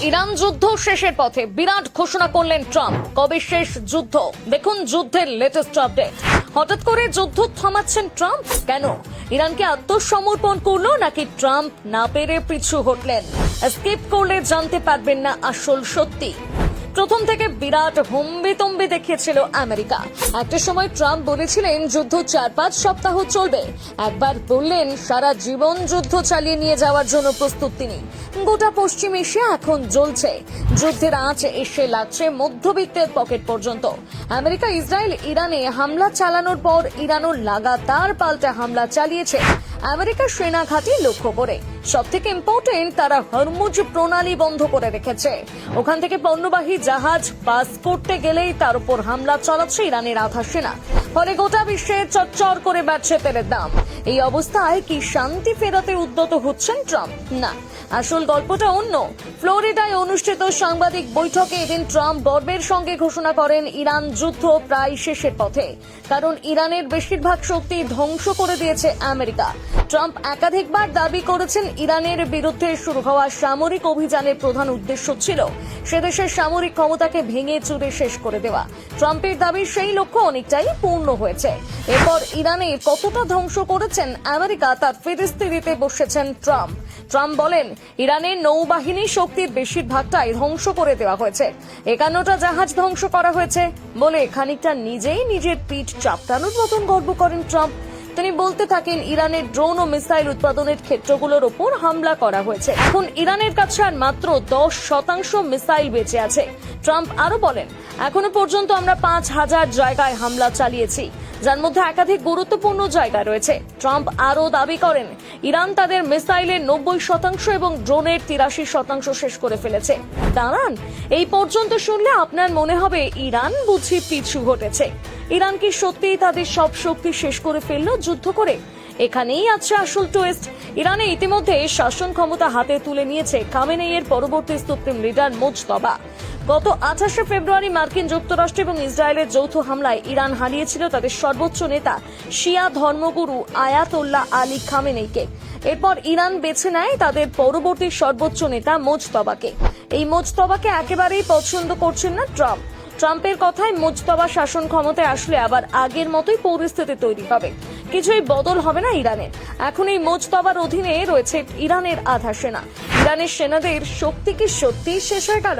Iran যুদ্ধ শেষের পথে বিরাট ঘোষণা করলেন ট্রাম্প। কবে শেষ যুদ্ধ? দেখুন যুদ্ধের লেটেস্ট আপডেট। হঠাৎ করে যুদ্ধ থামাচ্ছেন ট্রাম্প কেন? ইরানকে আত্মসমর্পণ করলো নাকি ট্রাম্প না পেরে পিছু হটলেন? স্কিপ করলে জানতে পারবেন না আসল সত্যি। প্রথম থেকে বিরাট হম্বিতম্বি দেখিয়েছিল আমেরিকা। একটা সময় ট্রাম্প বলেছিলেন যুদ্ধ 4-5 সপ্তাহ চলবে। একবার বললেন সারা জীবন যুদ্ধ চালিয়ে নিয়ে যাওয়ার জন্য প্রস্তুত তিনি। গোটা পশ্চিম এশিয়া এখন জ্বলছে। যুদ্ধের আঁচ এসে লাগছে মধ্যবিত্তের পকেট পর্যন্ত। আমেরিকা ইসরায়েল ইরানে হামলা চালানোর পর ইরানও লাগাতার পাল্টা হামলা চালিয়েছে আমেরিকার সেনা ঘাঁটি লক্ষ্য করে। সবথেকে ইম্পর্টেন্ট, তারা হরমুজ প্রণালী বন্ধ করে রেখেছে। ওখান থেকে পণ্যবাহী জাহাজ পাস করতে গেলেই তার উপর হামলা চালাচ্ছে ইরানের আধা সেনা। ফলে গোটা বিশ্বে চচ্চর করে বাড়ছে তেলের দাম। এই অবস্থায় কি শান্তি ফেরাতে উদ্যত হচ্ছেন ট্রাম্প? না, আসল গল্পটা অন্য। ফ্লোরিডায় অনুষ্ঠিত সাংবাদিক বৈঠকে এদিন ট্রাম্প গর্বের সঙ্গে ঘোষণা করেন ইরান যুদ্ধ প্রায় শেষের পথে। কারণ ইরানের বেশিরভাগ শক্তি ধ্বংস করে দিয়েছে আমেরিকা। ট্রাম্প একাধিকবার দাবি করেছেন ইরানের বিরুদ্ধে শুরু হওয়া সামরিক অভিযানের প্রধান উদ্দেশ্য ছিল সে দেশের সামরিক ক্ষমতাকে ভেঙে চুরে শেষ করে দেওয়া। ট্রাম্পের দাবি সেই লক্ষ্য অনেকটাই পূর্ণ হয়েছে। এরপর ইরানের কতটা ধ্বংস করেছেন আমেরিকা তার ফিরিস্তি দিতে বসেছেন ট্রাম্প। ট্রাম্প বলেন ইরানের নৌবাহিনী শক্তির বেশিরভাগটাই ধ্বংস করে দেওয়া হয়েছে। 51টা জাহাজ ধ্বংস করা হয়েছে বলে খানিকটা নিজেই নিজের পিঠ চাপটানোর মতন গর্ব করেন ট্রাম্প। তিনি বলতে থাকেন ইরানের ড্রোন ও মিসাইল উৎপাদনের ক্ষেত্রগুলোর উপর হামলা করা হয়েছে। এখন ইরানের কাছে আর মাত্র 10% মিসাইল বেঁচে আছে। ট্রাম্প আরো বলেন এখনো পর্যন্ত আমরা 5000 জায়গায় হামলা চালিয়েছি, যার মধ্যে একাধিক গুরুত্বপূর্ণ জায়গা রয়েছে। ট্রাম্প আরও দাবি করেন ইরান তাদের মিসাইলের 90% এবং ড্রোনের 83% শেষ করে ফেলেছে। দাঁড়ান, এই পর্যন্ত শুনলে আপনার মনে হবে ইরান বুঝি পিছু হটেছে। ইরান কি সত্যিই তাদের সব শক্তি শেষ করে ফেললো যুদ্ধ করে? এখানেই আছে আসল টুইস্ট। ইরানে ইতিমধ্যে শাসন ক্ষমতা হাতে তুলে নিয়েছে খামেনেইয়ের পরবর্তী সুপ্রিম লিডার মুজতবা। গত 28 ফেব্রুয়ারি মার্কিন যুক্তরাষ্ট্র এবং ইসরায়েলের যৌথ হামলায় ইরান হারিয়েছিল তাদের সর্বোচ্চ নেতা শিয়া ধর্মগুরু আয়াতোল্লাহ আলী খামেনেইকে। এরপর ইরান বেছে নেয় তাদের পরবর্তী সর্বোচ্চ নেতা মুজতবাকে। এই মুজতবাকে একেবারেই পছন্দ করছেন না ট্রাম্প। ট্রাম্পের কথায় মুজতবা শাসন ক্ষমতায় আসলে আবার আগের মতোই পরিস্থিতি তৈরি হবে। কিছুই বদল হবে না ইরানের। এখন এই মুজতবার অধীনে রয়েছে ইরানের আধা সেনা। ইরানের সেনাদের শক্তি কি সত্যি শেষ হয়ে গেল?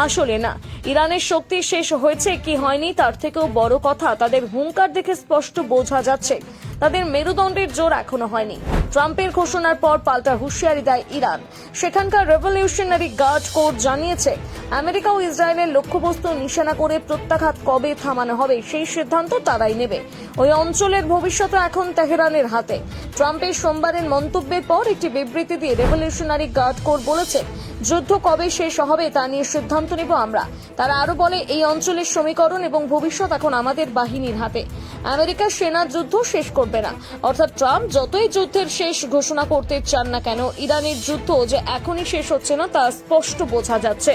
আসলে না, ইরানের শক্তি শেষ হয়েছে কি হয়নি তার থেকেও বড় কথা তাদের হুঙ্কার দেখে স্পষ্ট বোঝা যাচ্ছে তাদের মেরুদণ্ডের জোর এখনো হয়নি। ট্রাম্পের ঘোষণার পর পাল্টা হুঁশিয়ারি দেয় ইরান। সেখানকার রেভলিউশনারি গার্ড কোর জানিয়েছে আমেরিকা ও ইসরায়েলের লক্ষ্যবস্তু নিশানা করে প্রত্যাঘাত কবে থামানো হবে সেই সিদ্ধান্ত তারাই নেবে। ওই অঞ্চলের ভবিষ্যৎ এখন তেহরানের হাতে। ট্রাম্পের সোমবারের মন্তব্যের পর একটি বিবৃতি দিয়ে রেভলিউশনারি গার্ড কোর বলেছে যুদ্ধ কবে শেষ হবে তা নিয়ে সিদ্ধান্ত নেব আমরা। তারা আরো বলে এই অঞ্চলের সমীকরণ এবং ভবিষ্যৎ এখন আমাদের বাহিনীর হাতে। আমেরিকার সেনা যুদ্ধ শেষ করবে না। অর্থাৎ ট্রাম্প যতই যুদ্ধের শেষ ঘোষণা করতে চান না কেন, ইরানের যুদ্ধ যে এখনই শেষ হচ্ছে না তা স্পষ্ট বোঝা যাচ্ছে।